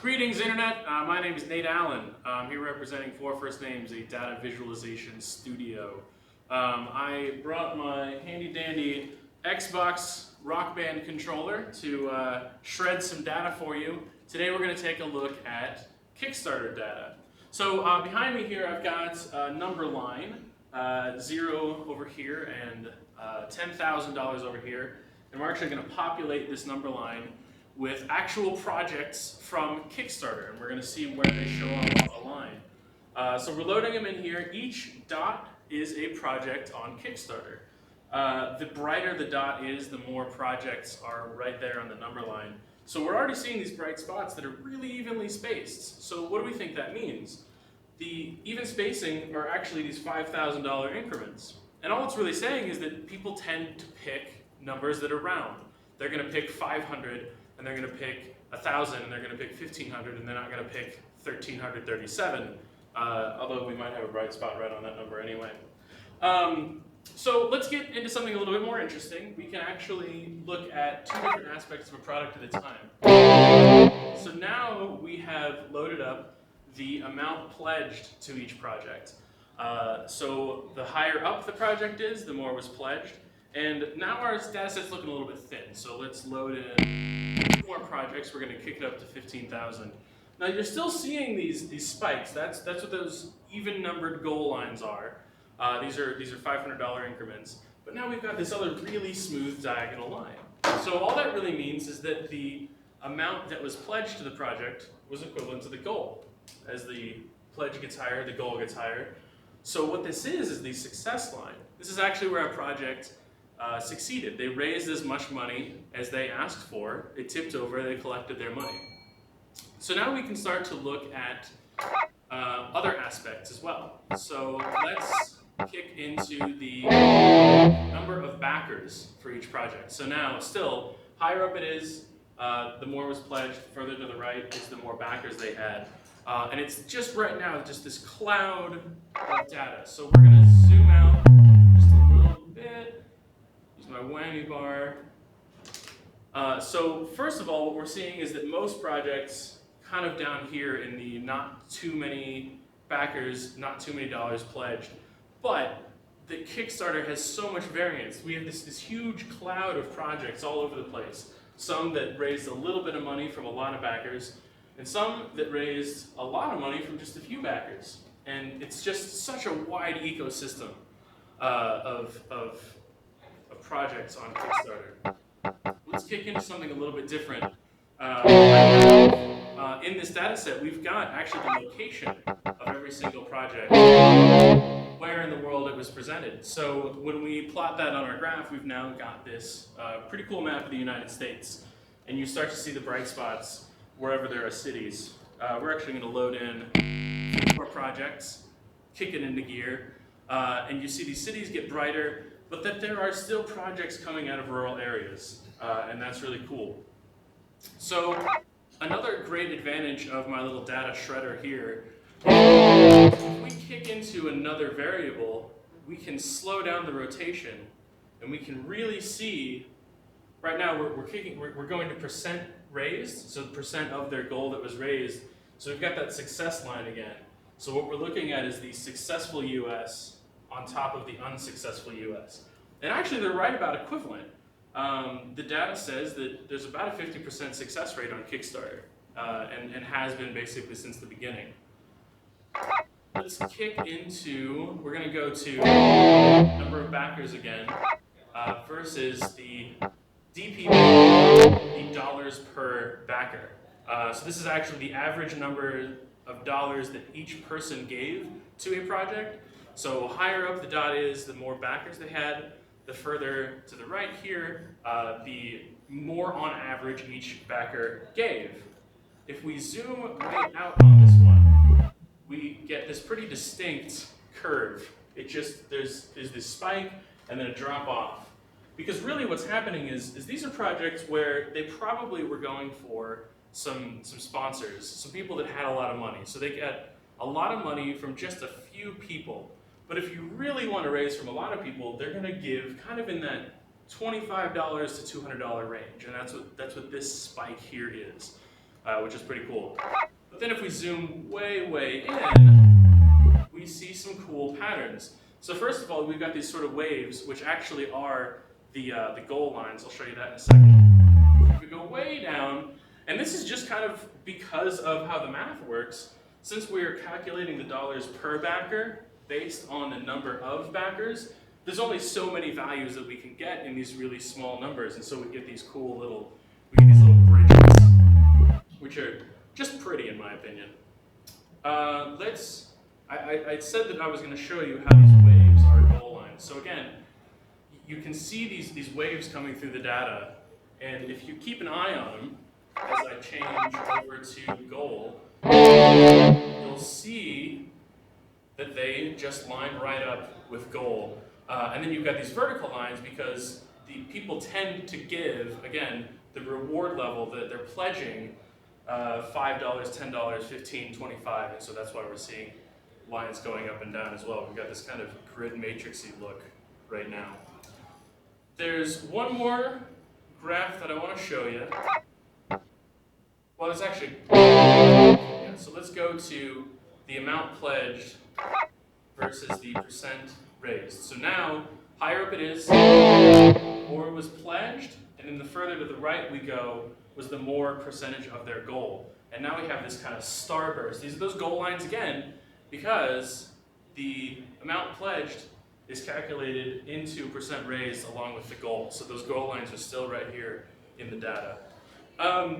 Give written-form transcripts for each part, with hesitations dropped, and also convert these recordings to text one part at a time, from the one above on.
Greetings, Internet. My name is Nate Allen. I'm here representing For First Names, a data visualization studio. I brought my handy-dandy Xbox Rock Band controller to shred some data for you. Today we're going to take a look at Kickstarter data. So behind me here I've got a number line, 0 over here and $10,000 over here. And we're actually going to populate this number line with actual projects from Kickstarter, and we're going to see where they show up on the line. So we're loading them in here. Each dot is a project on Kickstarter. The brighter the dot is, the more projects are right there on the number line. So we're already seeing these bright spots that are really evenly spaced. So what do we think that means? The even spacing are actually these $5,000 increments. And all it's really saying is that people tend to pick numbers that are round. They're going to pick 500, and they're going to pick 1,000, and they're going to pick 1,500, and they're not going to pick 1,337, although we might have a bright spot right on that number anyway. So let's get into something a little bit more interesting. We can actually look at two different aspects of a product at a time. So now we have loaded up the amount pledged to each project. So the higher up the project is, the more was pledged. And now our data set's looking a little bit thin, so let's load in more projects. We're going to kick it up to 15,000. Now you're still seeing these spikes. That's what those even numbered goal lines are. These are $500 increments. But now we've got this other really smooth diagonal line. So all that really means is that the amount that was pledged to the project was equivalent to the goal. As the pledge gets higher, the goal gets higher. So what this is the success line. This is actually where a project succeeded. They raised as much money as they asked for. They tipped over, they collected their money. So now we can start to look at other aspects as well. So let's kick into the number of backers for each project. So now, still, higher up it is, the more was pledged. Further to the right is the more backers they had. And it's just right now, just this cloud of data. So we're going to zoom out just a little bit. Use my whammy bar. So first of all, what we're seeing is that most projects kind of down here in the not too many backers, not too many dollars pledged, but the Kickstarter has so much variance. We have this huge cloud of projects all over the place. Some that raised a little bit of money from a lot of backers, and some that raised a lot of money from just a few backers. And it's just such a wide ecosystem of projects on Kickstarter. Let's kick into something a little bit different. In this data set, we've got actually the location of every single project, where in the world it was presented. So when we plot that on our graph, we've now got this pretty cool map of the United States. And you start to see the bright spots wherever there are cities. We're actually going to load in 4 projects, kick it into gear, and you see these cities get brighter, but that there are still projects coming out of rural areas, and that's really cool. So another great advantage of my little data shredder here, if we kick into another variable, we can slow down the rotation, and we can really see, right now we're going to percent raised, so the percent of their goal that was raised. So we've got that success line again. So what we're looking at is the successful US on top of the unsuccessful US. And actually they're right about equivalent. The data says that there's about a 50% success rate on Kickstarter, and has been basically since the beginning. Let's kick into, we're going to go to number of backers again, versus the DPB, the dollars per backer. So this is actually the average number of dollars that each person gave to a project. So higher up the dot is, the more backers they had. The further to the right here, the more on average each backer gave. If we zoom way out on this one, we get this pretty distinct curve. It just, there's this spike and then a drop off. Because really what's happening is these are projects where they probably were going for some sponsors, some people that had a lot of money. So they get a lot of money from just a few people. But if you really want to raise from a lot of people, they're going to give kind of in that $25 to $200 range, and that's what this spike here is. which is pretty cool. But then if we zoom way in, we see some cool patterns. So first of all, we've got these sort of waves, which actually are the goal lines. I'll show you that in a second. If we go way down, and this is just kind of because of how the math works, since we're calculating the dollars per backer based on the number of backers, there's only so many values that we can get in these really small numbers, and so we get these cool little, bridges, which are just pretty in my opinion. I said that I was going to show you how these waves are goal lines. So again, you can see these waves coming through the data, and if you keep an eye on them, as I change over to goal, you'll see that they just line right up with goal. And then you've got these vertical lines because the people tend to give, again, the reward level that they're pledging, $5, $10, $15, $25, and so that's why we're seeing lines going up and down as well. We've got this kind of grid matrixy look right now. There's one more graph that I want to show you. Well, it's actually, yeah, so let's go to the amount pledged versus the percent raised. So now, higher up it is, more was pledged, and then the further to the right we go was the more percentage of their goal. And now we have this kind of starburst. These are those goal lines again, because the amount pledged is calculated into percent raised along with the goal. So those goal lines are still right here in the data. I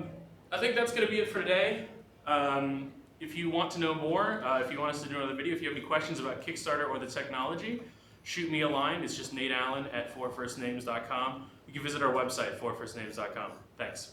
think that's going to be it for today. If you want to know more, if you want us to do another video, if you have any questions about Kickstarter or the technology, shoot me a line. It's just nateallen@fourfirstnames.com. You can visit our website, fourfirstnames.com. Thanks.